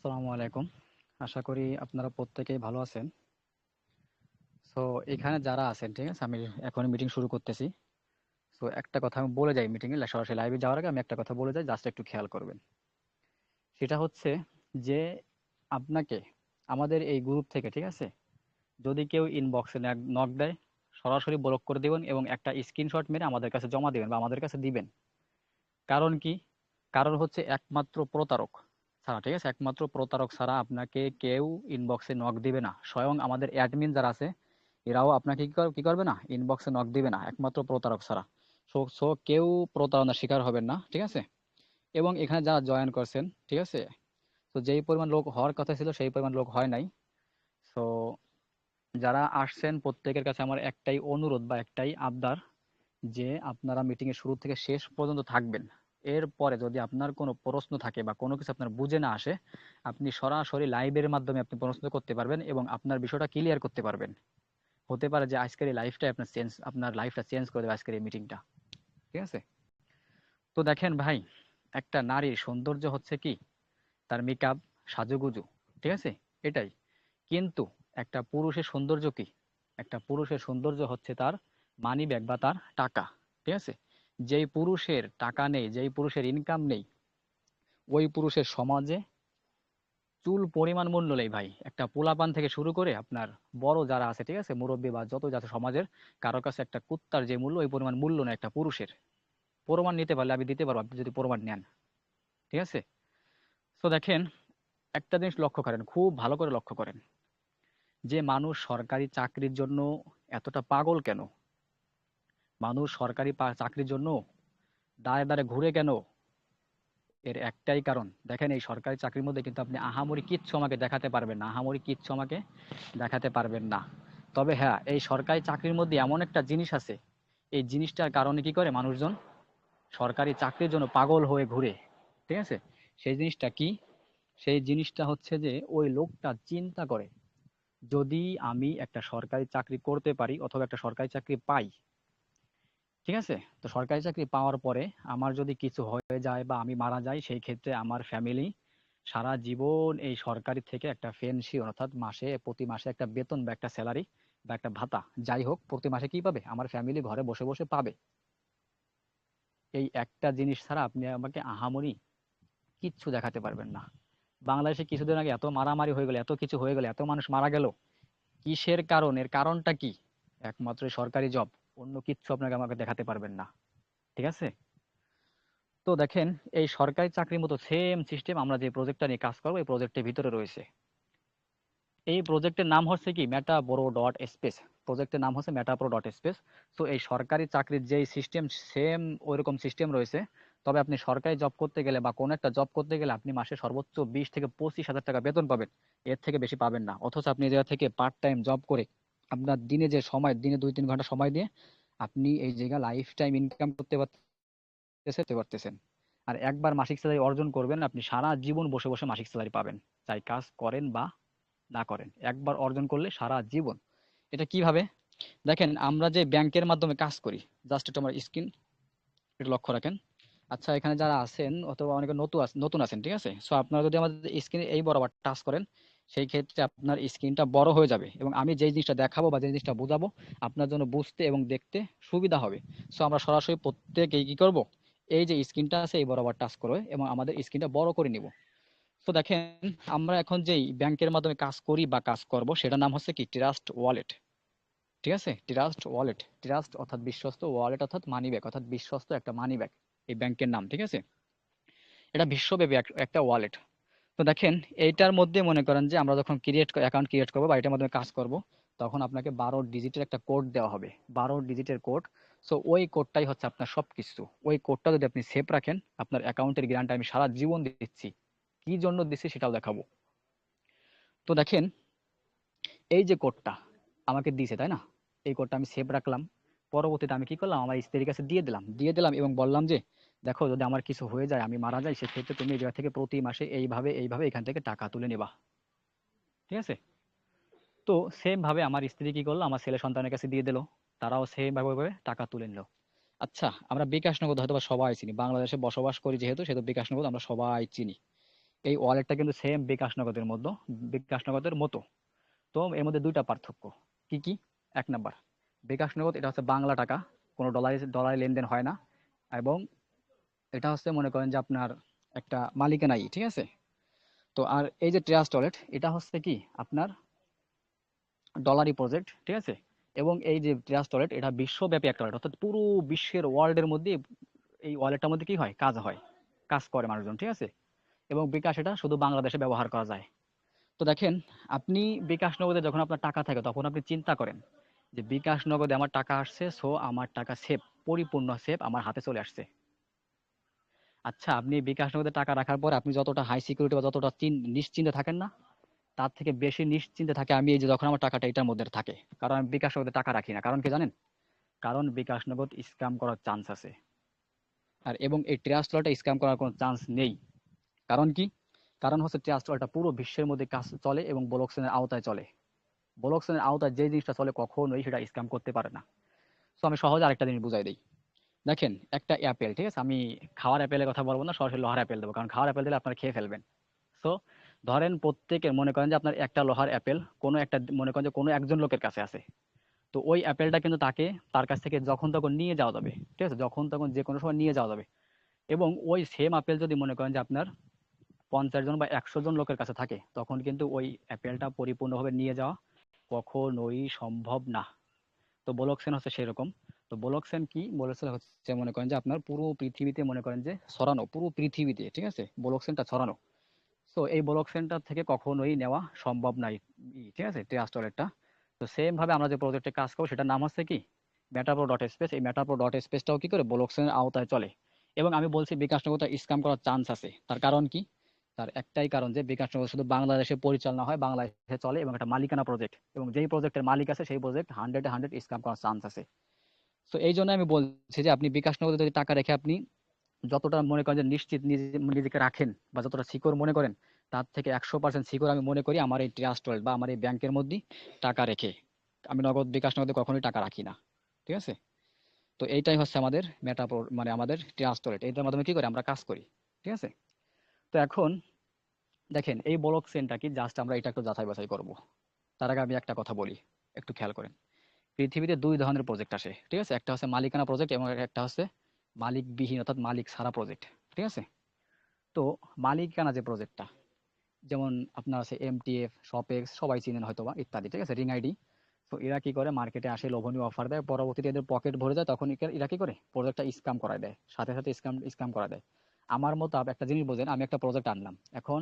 আসসালামু আলাইকুম। আশা করি আপনারা প্রত্যেকেই ভালো আছেন। সো এখানে যারা আছেন, ঠিক আছে, আমি এখন মিটিং শুরু করতেছি। সো একটা কথা আমি বলে যাই, মিটিং এ সরাসরি লাইভে যাওয়ার আগে আমি একটা কথা বলে যাই, জাস্ট একটু খেয়াল করবেন। সেটা হচ্ছে যে আপনাকে আমাদের এই গ্রুপ থেকে, ঠিক আছে, যদি কেউ ইনবক্সে নক দেয়, সরাসরি ব্লক করে দিবেন এবং একটা স্ক্রিনশট মেরে আমাদের কাছে জমা দিবেন বা আমাদের কাছে দিবেন। কারণ কি? কারণ হচ্ছে একমাত্র প্রতারক ছাড়া, ঠিক আছে, একমাত্র প্রতারক ছাড়া আপনাকে কেউ ইনবক্সে নক দিবে না। স্বয়ং আমাদের অ্যাডমিন যারা আছে এরাও আপনাকে কি করবে না, ইনবক্সে নক দিবে না, একমাত্র প্রতারক ছাড়া। সো সো কেউ প্রতারণার শিকার হবেন না, ঠিক আছে। এবং এখানে যারা জয়েন করছেন, ঠিক আছে, তো যেই পরিমাণ লোক হওয়ার কথা ছিল সেই পরিমাণ লোক হয় নাই। সো যারা আসছেন প্রত্যেকের কাছে আমার একটাই অনুরোধ বা একটাই আবদার, যে আপনারা মিটিং এর শুরু থেকে শেষ পর্যন্ত থাকবেন। এরপরে যদি আপনার কোনো প্রশ্ন থাকে বা কোনো কিছু আপনার বুঝে না আসে, আপনি সরাসরি লাইভের মাধ্যমে আপনি প্রশ্ন করতে পারবেন এবং আপনার বিষয়টা ক্লিয়ার করতে পারবেন। হতে পারে যে আজকের এই লাইফটা আপনার লাইফটা চেঞ্জ করে দেবে আজকের এই মিটিংটা, ঠিক আছে। তো দেখেন ভাই, একটা নারীর সৌন্দর্য হচ্ছে কি তার মেকআপ, সাজুগুজু, ঠিক আছে, এটাই। কিন্তু একটা পুরুষের সৌন্দর্য কি? একটা পুরুষের সৌন্দর্য হচ্ছে তার মানি ব্যাগ বা তার টাকা, ঠিক আছে। যেই পুরুষের টাকা নেই, যেই পুরুষের ইনকাম নেই, ওই পুরুষের সমাজে চুল পরিমাণ মূল্য নেই ভাই। একটা পোলাপান থেকে শুরু করে আপনার বড় যারা আছে, ঠিক আছে, মুরব্বী বা যত যাতে সমাজের কারো কাছে একটা কুত্তার যে মূল্য, ওই পরিমাণ মূল্য নেই একটা পুরুষের। প্রমাণ নিতে পারলে আমি দিতে পারবো, আপনি যদি প্রমাণ নেন, ঠিক আছে। তো দেখেন, একটা জিনিস লক্ষ্য করেন, খুব ভালো করে লক্ষ্য করেন, যে মানুষ সরকারি চাকরির জন্য এতটা পাগল কেন? মানুষ সরকারি চাকরির জন্য দাঁড়ে দাঁড়ে ঘুরে কেন? এর একটাই কারণ, দেখেন, এই সরকারি চাকরির মধ্যে কিন্তু আপনি আহামরি কিচ্ছু আমাকে দেখাতে পারবেন না, আহামরি কিচ্ছু আমাকে দেখাতে পারবেন না। তবে হ্যাঁ, এই সরকারি চাকরির মধ্যে এমন একটা জিনিস আছে, এই জিনিসটার কারণে কি করে মানুষজন সরকারি চাকরির জন্য পাগল হয়ে ঘুরে, ঠিক আছে। সেই জিনিসটা কি? সেই জিনিসটা হচ্ছে যে ওই লোকটা চিন্তা করে, যদি আমি একটা সরকারি চাকরি করতে পারি অথবা একটা সরকারি চাকরি পাই, ঠিক আছে, তো সরকারি চাকরি পাওয়ার পরে আমার যদি কিছু হয়ে যায় বা আমি মারা যাই, সেই ক্ষেত্রে আমার ফ্যামিলি সারা জীবন এই সরকারি থেকে একটা পেনশন, অর্থাৎ প্রতি মাসে একটা বেতন বা একটা স্যালারি বা একটা ভাতা, যাই হোক, প্রতি মাসে কি পাবে, আমার ফ্যামিলি ঘরে বসে বসে পাবে। এই একটা জিনিস ছাড়া আপনি আমাকে আহামরি কিচ্ছু দেখাতে পারবেন না। বাংলাদেশে কিছুদিন আগে এত মারামারি হয়ে গেল, এত কিছু হয়ে গেল, এত মানুষ মারা গেল, কিসের কারণ? এর কারণটা কি? একমাত্র সরকারি জব। অন্য কিচ্ছু আপনাকে আমাকে দেখাতে পারবেন না, ঠিক আছে। তো দেখেন, এই সরকারি চাকরির মতো সেম সিস্টেম আমরা যে প্রজেক্টটা নিয়ে কাজ করবো, এই প্রজেক্টের ভিতরে রয়েছে। এই প্রজেক্টের নাম হচ্ছে কি, মেটা বড় ডট স্পেস। প্রজেক্টের নাম হচ্ছে মেটা প্রো ডট স্পেস। তো এই সরকারি চাকরির যেই সিস্টেম, সেম ওইরকম সিস্টেম রয়েছে। তবে আপনি সরকারি জব করতে গেলে বা কোনো একটা জব করতে গেলে আপনি মাসে সর্বোচ্চ 20 থেকে 25 হাজার টাকা বেতন পাবেন। এর থেকে বেশি পাবেন না। অথচ আপনি এই জায়গা থেকে পার্ট টাইম জব করে আপনার দিনে যে সময়, দিনে 2-3 ঘন্টা সময় দিয়ে আপনি এই জায়গা লাইফ টাইম ইনকাম করতে পারতেছেন। আর একবার মাসিক স্যালারি অর্জন করবেন, আপনি সারা জীবন বসে বসে মাসিক স্যালারি পাবেন, চাই কাজ করেন বা না করেন। একবার অর্জন করলে সারা জীবন। এটা কিভাবে? দেখেন, আমরা যে ব্যাংকের মাধ্যমে কাজ করি, জাস্ট একটু আমার স্ক্রিন একটু লক্ষ্য রাখেন। আচ্ছা, এখানে যারা আছেন অথবা অনেকে নতুন আছেন, ঠিক আছে, সো আপনারা যদি আমাদের স্ক্রিনে এই বরাবর টাচ করেন, সেই ক্ষেত্রে আপনার স্ক্রিনটা বড় হয়ে যাবে এবং আমি যেই জিনিসটা দেখাবো বা যে জিনিসটা বোঝাবো আপনার জন্য বুঝতে এবং দেখতে সুবিধা হবে। সো আমরা সরাসরি প্রত্যেকেই কি করব, এই যে স্ক্রিনটা আছে এই বরাবর টাচ করে এবং আমাদের স্ক্রিনটা বড় করে নিব। তো দেখেন, আমরা এখন যেই ব্যাংকের মাধ্যমে কাজ করি বা কাজ করব সেটার নাম হচ্ছে কি, ট্রাস্ট ওয়ালেট, ঠিক আছে। ট্রাস্ট ওয়ালেট, ট্রাস্ট অর্থাৎ বিশ্বস্ত, ওয়ালেট অর্থাৎ মানি ব্যাগ, অর্থাৎ বিশ্বস্ত একটা মানি ব্যাগ, এই ব্যাংকের নাম, ঠিক আছে। এটা বিশ্বব্যাপী একটা ওয়ালেট। তো দেখেন, এইটার মধ্যে মনে করেন যে আমরা যখন অ্যাকাউন্ট ক্রিয়েট করবো বা এটার মাধ্যমে কাজ করব, তখন আপনাকে 12 ডিজিটের একটা কোড দেওয়া হবে, 12 ডিজিটের কোড। সো ওই কোডটাই হচ্ছে আপনার সবকিছু। ওই কোডটা যদি আপনি সেভ রাখেন, আপনার অ্যাকাউন্টের গ্যারান্টি আমি সারা জীবন দিচ্ছি। কি জন্য দিচ্ছি সেটাও দেখাবো। তো দেখেন, এই যে কোডটা আমাকে দিয়েছে, তাই না, এই কোডটা আমি সেভ রাখলাম। পরবর্তীতে আমি কি করলাম, আমার স্ত্রীর কাছে দিয়ে দিলাম এবং বললাম যে, দেখো, যদি আমার কিছু হয়ে যায়, আমি মারা যাই, সেক্ষেত্রে তুমি এই জায়গা থেকে প্রতি মাসে এইভাবে এইভাবে এখান থেকে টাকা তুলে নেবা, ঠিক আছে। তো সেম ভাবে আমার স্ত্রী কি করলো, আমার ছেলে সন্তানের কাছে দিয়ে দিল, তারাও সেম ভাবে টাকা তুলে নিল। আচ্ছা, আমরা বিকাশ নগদ হয়তো বা সবাই চিনি, বাংলাদেশে বসবাস করি যেহেতু, সেহেতু বিকাশ নগদ আমরা সবাই চিনি। এই ওয়ালেটটা কিন্তু সেম বিকাশ নগদের মতো। তো এর মধ্যে দুইটা পার্থক্য। কি কি? এক নাম্বার, বিকাশ নগদ এটা হচ্ছে বাংলা টাকা, কোনো ডলারে লেনদেন হয় না, এবং এটা হচ্ছে মনে করেন যে আপনার একটা মালিকানাই, ঠিক আছে? তো আর এই যে ট্রাস্ট ওয়ালেট, এটা হচ্ছে কি আপনার ডলারি প্রজেক্ট, ঠিক আছে? এবং এই যে ট্রাস্ট ওয়ালেট, এটা বিশ্বব্যাপী একটা ওয়ালেট, অর্থাৎ পুরো বিশ্বের ওয়ার্ল্ডের মধ্যে এই ওয়ালেটটার মধ্যে কি হয়, কাজ করে মানুষজন, ঠিক আছে? এবং বিকাশ এটা শুধু বাংলাদেশে ব্যবহার করা যায়। তো দেখেন, আপনি বিকাশ নগদে যখন আপনার টাকা থাকে তখন আপনি চিন্তা করেন যে বিকাশ নগদে আমার টাকা আসছে, সো আমার টাকা সেফ, পরিপূর্ণ সেফ, আমার হাতে চলে আসছে। আচ্ছা, আপনি বিকাশ নগদে টাকা রাখার পর আপনি যতটা হাই সিকিউরিটি বা যতটা নিশ্চিন্তে থাকেন না, তার থেকে বেশি নিশ্চিন্তে থাকে আমি এই যে যখন আমার টাকাটা এটার মধ্যে থাকে। কারণ আমি বিকাশ নগদে টাকা রাখি না, কারণ কি জানেন? কারণ বিকাশ নগদ স্ক্যাম করার চান্স আছে। আর এবং এই ট্রাস্ট ওয়ালেটে স্ক্যাম করার কোনো চান্স নেই। কারণ কি? কারণ হচ্ছে ট্রাস্ট ওয়ালেটটা পুরো বিশ্বের মধ্যে কাজ চলে এবং ব্লকচেনের আওতায় চলে। ব্লকচেনের আওতায় যে জিনিসটা চলে কখনোই সেটা স্ক্যাম করতে পারে না। তো আমি সহজে আরেকটা জিনিস বুঝাই দিই। দেখেন, একটা অ্যাপেল, ঠিক আছে? আমি খাওয়ার অ্যাপেলের কথা বলবো না, সরাসরি লোহার অ্যাপেল দেবো, কারণ খাওয়ার অ্যাপেল দিলে আপনারা খেয়ে ফেলবেন। সো ধরেন প্রত্যেকের মনে করেন যে আপনার একটা লোহার অ্যাপেল কোনো একটা মনে করেন যে কোনো একজন লোকের কাছে আছে। তো ওই অ্যাপেলটা কিন্তু তার কাছ থেকে যখন তখন নিয়ে যাওয়া যাবে, ঠিক আছে? যখন তখন যে কোনো সময় নিয়ে যাওয়া যাবে। এবং ওই সেম আপেল যদি মনে করেন যে আপনার 50 জন বা 100 জন লোকের কাছে থাকে, তখন কিন্তু ওই অ্যাপেলটা পরিপূর্ণভাবে নিয়ে যাওয়া কখনোই সম্ভব না। তো ব্লকচেন হচ্ছে সেরকম। তো ব্লকচেন কি? ব্লকচেন হচ্ছে মনে করেন যে আপনার পুরো পৃথিবীতে মনে করেন যে ছড়ানো, পুরো পৃথিবীতে, ঠিক আছে? ব্লকচেনটা ছড়ানো। তো এই ব্লকচেনটা থেকে কখনোই নেওয়া সম্ভব নাই, ঠিক আছে, ট্রাস্ট ওয়ালেটটা। তো সেম ভাবে আমরা যে প্রজেক্টে কাজ করবো সেটার নাম হচ্ছে কি, মেটাপ্রো ডট স্পেস। এই মেটাপ্রো ডট স্পেসটাও কি করে ব্লকচেনের আওতায় চলে। এবং আমি বলছি বিকাশ নগরটা স্ক্যাম করার চান্স আছে, তার কারণ কি? তার একটাই কারণ যে বিকাশ নগর শুধু বাংলাদেশে পরিচালনা হয়, বাংলাদেশে চলে এবং একটা মালিকানা প্রজেক্ট, এবং যেই প্রজেক্টের মালিক আছে সেই প্রজেক্ট 100-এ 100 স্ক্যাম করার চান্স আছে। তো এই জন্য আমি বলছি যে আপনি বিকাশ নগরে যদি টাকা রেখে আপনি যতটা মনে করেন যে নিশ্চিত নিজেকে রাখেন বা যতটা সিকিউর মনে করেন, তার থেকে 100% সিকিউর আমি মনে করি আমার এই ট্রাস্ট ওয়ালেট বা আমার এই ব্যাংকের মধ্যে টাকা রেখে। আমি বিকাশ নগদে কখনোই টাকা রাখি না, ঠিক আছে? তো এইটাই হচ্ছে আমাদের মানে আমাদের ট্রাস্ট ওয়ালেট, এইটার মাধ্যমে কি করে আমরা কাজ করি, ঠিক আছে? তো এখন দেখেন, এই ব্লক চেইনটা কি, জাস্ট আমরা এটা একটু যাচাই বাছাই করব। তার আগে আমি একটা কথা বলি, একটু খেয়াল করেন। পৃথিবীতে দুই ধরনের প্রজেক্ট আসে, ঠিক আছে? একটা হচ্ছে মালিকানা প্রজেক্ট এবং একটা হচ্ছে মালিকবিহীন অর্থাৎ মালিক ছাড়া প্রজেক্ট, ঠিক আছে? তো মালিকানা যে প্রজেক্টটা, যেমন আপনার আছে এমটিএফ, শপেক্স, সবাই চিনেন হয়তোবা, ইত্যাদি, ঠিক আছে, রিং আইডি। তো এরা কি করে, মার্কেটে আসে, লোভনীয় অফার দেয়, পরবর্তীতে এদের পকেট ভরে যায়, তখন এরা কি করে, প্রজেক্টটা স্ক্যাম করায় দেয়, সাথে সাথে স্ক্যাম করা দেয়। আমার মতো একটা জিনিস বোঝেন, আমি একটা প্রজেক্ট আনলাম, এখন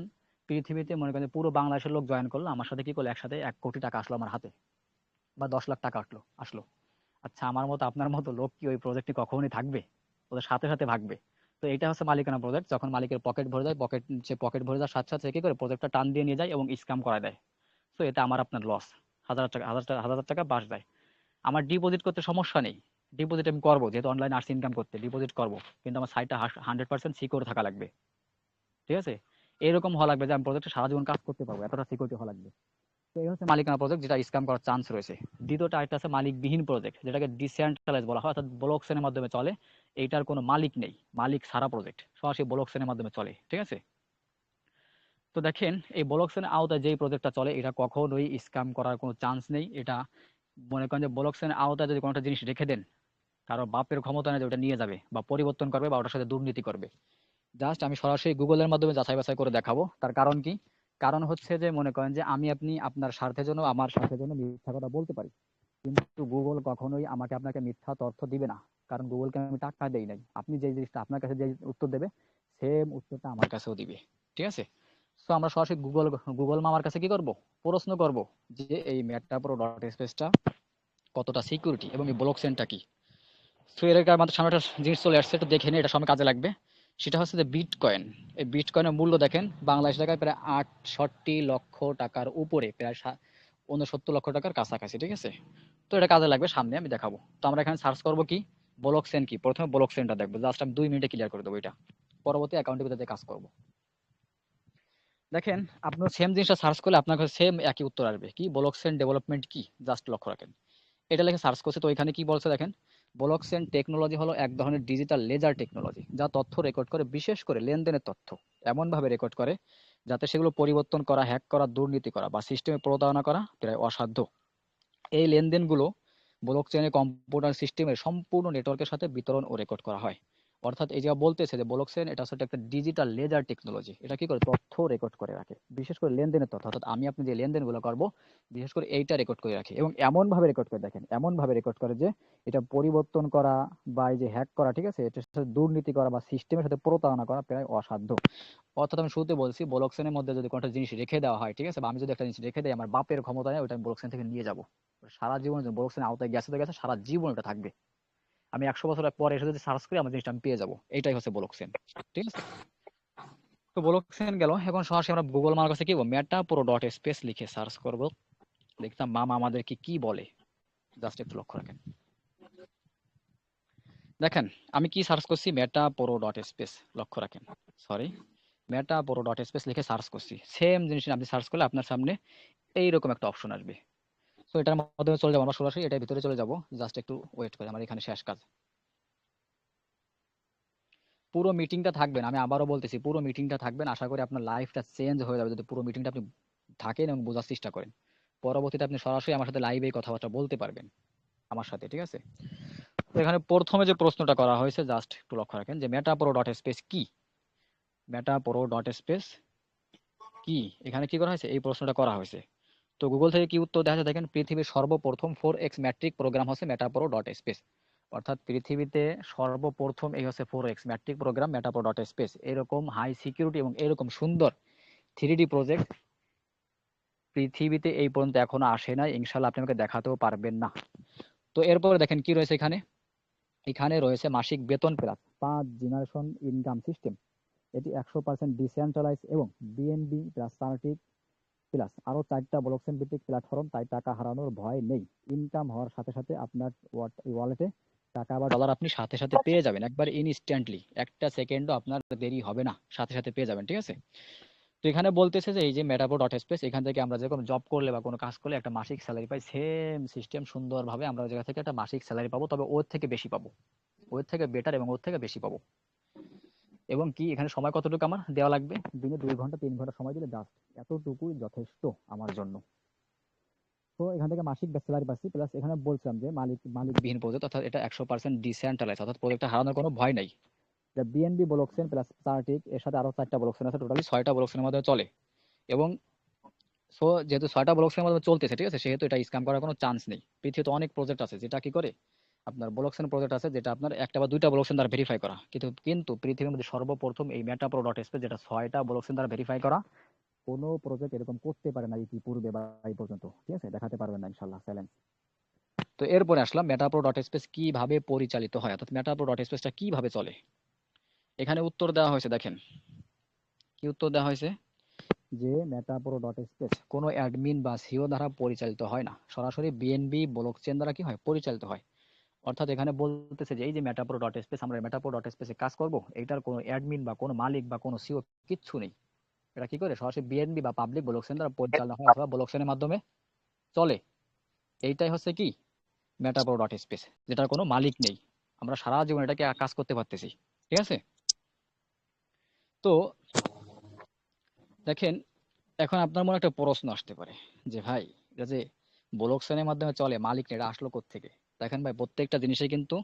পৃথিবীতে মনে করেন যে পুরো বাংলাদেশের লোক জয়েন করলো, আমার সাথে কি করলো, একসাথে 1 কোটি টাকা আসলো আমার হাতে, বা 10 লাখ টাকা আসলো। আচ্ছা, আমার মতো আপনার মতো লোক কি ওই প্রজেক্টে কখনোই থাকবে? ওদের সাথে সাথে ভাগবে। তো এটা হচ্ছে মালিকানা প্রজেক্ট, যখন মালিকের পকেট ভরে যায়, পকেট ভরে যাওয়ার সাথে সাথে সে কি করে, প্রজেক্টটা টান দিয়ে নিয়ে যায় এবং স্ক্যাম করা দেয়। তো এটা আমার আপনার লস, হাজার হাজার টাকা বাস যায়। আমার ডিপোজিট করতে সমস্যা নেই, ডিপোজিট আমি করবো, যেহেতু অনলাইন আসছে ইনকাম করতে, ডিপোজিট করবো, কিন্তু আমার সাইটটা 100% সিকিউর থাকা লাগবে, ঠিক আছে? এরকম হওয়া লাগবে যে আমি প্রজেক্টে সারা জীবন কাজ করতে পারবো, এতটা সিকিউরিটি হওয়া লাগবে। তো এই হচ্ছে মালিকানা প্রজেক্ট, যেটা স্ক্যাম করার চান্স রয়েছে। দ্বিতীয়টা একটা আছে মালিকবিহীন প্রজেক্ট, যেটাকে ডিসেন্ট্রালাইজ বলা হয়, অর্থাৎ ব্লক চেনের মাধ্যমে চলে। এইটার কোনো মালিক নেই, মালিক ছাড়া প্রজেক্ট, সরাসরি ব্লক চেনের মাধ্যমে চলে, ঠিক আছে? তো দেখেন, এই ব্লক চেনের আওতায় যেই প্রজেক্টটা চলে, এটা কখনোই স্ক্যাম করার কোনো চান্স নেই। এটা মনে করেন যে ব্লক চেনের আওতায় যদি কোনো একটা জিনিস রেখে দেন, কারো বাপের ক্ষমতা নেই যে ওটা নিয়ে যাবে বা পরিবর্তন করবে বা ওটার সাথে দুর্নীতি করবে। জাস্ট আমি সরাসরি গুগলের মাধ্যমে যাচাই বাছাই করে দেখাবো। তার কারণ কি? কারণ হচ্ছে যে মনে করেন যে আমি আপনি আপনার স্বার্থের জন্য, আমার স্বার্থের জন্য মিথ্যা কথা বলতে পারি, কিন্তু গুগল কখনোই আমাকে আপনাকে মিথ্যা তথ্য দিবে না। কারণ গুগলকে আমি টাকা দেই নাই। আপনি যে জিনিসটা আপনার কাছে যে উত্তর দেবে, সেম উত্তরটা আমার কাছেও দিবে, ঠিক আছে? সো আমরা সরাসরি গুগল মামার কাছে কি করব, প্রশ্ন করব যে এই মেটাপ্রো ডট স্পেসটা কতটা সিকিউরিটি এবং এই ব্লক চেইনটা কি। তো এর আগে আমাদের সামনে একটা জিনিস চলে আসছে, একটু দেখে নিই, এটা সময় কাজে লাগবে। সেটা হচ্ছে যে বিটকয়েন। এই বিটকয়েনের মূল্য দেখেন বাংলাদেশ টাকায় প্রায় 68 লক্ষ টাকার উপরে, প্রায় 69 লক্ষ টাকার কাছাকাছি, ঠিক আছে? তো এটা কাজে লাগবে, সামনে আমি দেখাবো। তো আমরা এখানে সার্চ করবো কি, ব্লক চেইন কি, প্রথমে ব্লক চেইনটা দেখবো, জাস্ট আমি 2 মিনিটে ক্লিয়ার করে দেবো এটা, পরবর্তী অ্যাকাউন্টের ভিতরে কাজ করব। দেখেন, আপনার সেম জিনিসটা সার্চ করলে আপনার কাছে সেম একই উত্তর আসবে, কি, ব্লক চেইন ডেভেলপমেন্ট কি, জাস্ট লক্ষ্য রাখেন। এটা লিখে সার্চ করছে, তো এখানে কি বলছে দেখেন, ব্লকচেন টেকনোলজি হলো এক ধরনের ডিজিটাল লেজার টেকনোলজি, যা তথ্য রেকর্ড করে, বিশেষ করে লেনদেনের তথ্য এমন ভাবে রেকর্ড করে যাতে সেগুলো পরিবর্তন করা, হ্যাক করা, দুর্নীতি করা বা সিস্টেমে প্রতারণা করা প্রায় অসাধ্য। এই লেনদেনগুলো ব্লকচেনে কম্পিউটার সিস্টেমের সম্পূর্ণ নেটওয়ার্কের সাথে বিতরণ ও রেকর্ড করা হয়। অর্থাৎ এই যে বলতেছে যে ব্লকচেন এটা আসলে একটা ডিজিটাল লেজার টেকনোলজি। এটা কি করে? তথ্য রেকর্ড করে রাখে। বিশেষ করে লেনদেনের তথ্য। অর্থাৎ আমি আপনি যে লেনদেনগুলো করব, বিশেষ করে এইটা রেকর্ড করে রাখে এবং এমনভাবে রেকর্ড করে, দেখেন এমনভাবে রেকর্ড করে যে এটা পরিবর্তন করা বা এই যে হ্যাক করা, ঠিক আছে? এটার সাথে দুর্নীতি করা বা সিস্টেমের সাথে প্রতারণা করা প্রায় অসাধ্য। অর্থাৎ আমি শুরুতে বলছি ব্লকচেনের মধ্যে যদি কোনো একটা জিনিস রেখে দেওয়া হয়, ঠিক আছে? বা আমি যদি একটা জিনিস রেখে দেই, আমার বাপের ক্ষমতা নেই ওটা আমি ব্লকচেন থেকে নিয়ে যাব। সারা জীবনের জন্য ব্লকচেনের আওতায় গেছে তো গেছে, সারা জীবন এটা থাকবে। আমি 100 বছর পরে এসে যদি সার্চ করি আমার জিনিসটা আমি পেয়ে যাবো। এইটাই হচ্ছে ব্লকচেন। ঠিক আছে? তো ব্লকচেন গেল, এখন সরাসরি আমরা গুগল মার কাছে কি মেটা প্রো ডট স্পেস লিখে সার্চ করব। দেখতাম মামা আমাদেরকে কি বলে। জাস্ট একটু লক্ষ্য রাখেন। দেখেন আমি কি সার্চ করছি, মেটা প্রো ডট স্পেস, লক্ষ্য রাখেন। সরি, মেটা প্রো ডট স্পেস লিখে সার্চ করছি। সেম জিনিস আপনি সার্চ করলে আপনার সামনে এইরকম একটা অপশন আসবে। তো এটার মাধ্যমে চলে যাবো আমরা সরাসরি, এটার ভিতরে চলে যাব। জাস্ট একটু ওয়েট করে, আমার এখানে শেষ কাজ। পুরো মিটিংটা থাকবেন, আমি আবারও বলতেছি পুরো মিটিংটা থাকবেন। আশা করি আপনার লাইফটা চেঞ্জ হয়ে যাবে যদি পুরো মিটিংটা আপনি থাকেন এবং বোঝার চেষ্টা করেন। পরবর্তীতে আপনি সরাসরি আমার সাথে লাইভে কথাবার্তা বলতে পারবেন আমার সাথে, ঠিক আছে? তো এখানে প্রথমে যে প্রশ্নটা করা হয়েছে, জাস্ট একটু লক্ষ্য রাখেন যে মেটা প্রো ডট স্পেস কি। মেটা প্রো ডট স্পেস কি, এখানে কি করা হয়েছে, এই প্রশ্নটা করা হয়েছে। তো গুগল থেকে কি উত্তর দেখা যায় দেখেন, পৃথিবীর সর্বপ্রথম 4x ম্যাট্রিক প্রোগ্রাম হচ্ছে মেটাপ্রো ডট স্পেস। অর্থাৎ পৃথিবীতে সর্বপ্রথম এই হচ্ছে 4x matrix program MetaPro dot space. এরকম হাই সিকিউরিটি এবং এরকম সুন্দর 3D প্রজেক্ট পৃথিবীতে এই পর্যন্ত এখনো আসে নাই। ইনশাল্লাহ আপনি আমাকে দেখাতেও পারবেন না। তো এরপরে দেখেন কি রয়েছে এখানে। এখানে রয়েছে মাসিক বেতন প্লাস 5 জেনারেশন ইনকাম সিস্টেম। এটি 100% ডিসেন্ট্রালাইজ এবং বিএনবি প্লাস সার্টিক প্লাস আরো 4টা ব্লকচেন ভিত্তিক প্ল্যাটফর্ম, তাই টাকা হারানোর ভয় নেই। ইনকাম হওয়ার সাথে সাথে আপনার ওয়ালেটে টাকা বা ডলার আপনি সাথে সাথে পেয়ে যাবেন, একবার ইনস্ট্যান্টলি। একটা সেকেন্ডও আপনার দেরি হবে না, সাথে সাথে পেয়ে যাবেন, ঠিক আছে? তো এখানে বলতেছে যে এই যে মেটাপো ডট স্পেস, এখান থেকে আমরা যেরকম জব করলে বা কোনো কাজ করলে একটা মাসিক স্যালারি পাই, সেম সিস্টেম সুন্দরভাবে আমরা ওই জায়গা থেকে একটা মাসিক স্যালারি পাবো, তবে ওর থেকে বেশি পাবো, ওর থেকে বেটার এবং ওর থেকে বেশি পাবো। এবং কি এখানে সময় কতটুকু আমার দেওয়া লাগবে, দিনে 2 ঘন্টা 3 ঘন্টা সময় দিলে জাস্ট এতটুকুই যথেষ্ট আমার জন্য। তো এখান থেকে মাসিক স্যালারি পাচ্ছি, প্লাস এখানে বলছিলাম যে মালিকবিহীন প্রজেক্ট, অর্থাৎ এটা 100% ডিসেন্ট্রালাইজ, অর্থাৎ প্রজেক্টটা হারানোর কোনো ভয় নাই। বিএনবি ব্লকচেন প্লাস চার্টিক, এর সাথে আরো 4টা ব্লকচেন আছে, টোটালি 6টা ব্লকচেনের মধ্যে চলে। এবং সো যেহেতু 6টা ব্লকচেনের মধ্যে চলতেছে, ঠিক আছে, সেহেতু এটা স্ক্যাম করার কোনো চান্স নেই। পৃথিবীতে অনেক প্রজেক্ট আছে যেটা কি করে, আপনার ব্লকচেন প্রজেক্ট আছে যেটা আপনার একটা বা দুইটা ব্লকচেন দ্বারা ভেরিফাই করা, কিন্তু কিন্তু পৃথিবীর মধ্যে সর্বপ্রথম এই মেটাপ্রো ডট স্পেস, যেটা 6টা ব্লকচেন দ্বারা ভেরিফাই করা। কোনো প্রজেক্ট এরকম করতে পারে না ইতিপূর্বে বা এই পর্যন্ত, ঠিক আছে? দেখাতে পারবেন না ইনশাল্লাহ, চ্যালেঞ্জ। তো এরপরে আসলাম মেটাপ্রো ডট স্পেস কিভাবে পরিচালিত হয়, অর্থাৎ মেটাপ্রো ডট স্পেসটা কিভাবে চলে। এখানে উত্তর দেওয়া হয়েছে, দেখেন কি উত্তর দেওয়া হয়েছে, যে মেটাপ্রো ডট স্পেস কোনো অ্যাডমিন বা সিও দ্বারা পরিচালিত হয় না, সরাসরি বিএনবি ব্লকচেন দ্বারা কি হয়, পরিচালিত হয়। অর্থাৎ এখানে বলতেছে যে এই যে মেটাপ্রো ডট স্পেস, আমরা মেটাপ্রো ডট স্পেসে কাজ করব, এটার কোনো অ্যাডমিন বা কোনো মালিক বা কোনো সিও কিচ্ছু নেই। এটা কি করে, সরাসরি বিএনবি বা পাবলিক ব্লকচেন দ্বারা পরিচালনা হয় অথবা ব্লকচেনের মাধ্যমে চলে। এইটাই হচ্ছে কি মেটাপ্রো ডট স্পেস, যেটার কোনো মালিক নেই। আমরা সারা জীবন এটাকে কাজ করতে পারতেছি, ঠিক আছে? তো দেখেন, এখন আপনার মনে একটা প্রশ্ন আসতে পারে যে ভাই, এটা যে ব্লকচেনের মাধ্যমে চলে, মালিক নেই, এটা আসলো কোত্থেকে? দেখেন ভাই, প্রত্যেকটা জিনিসই কিন্তু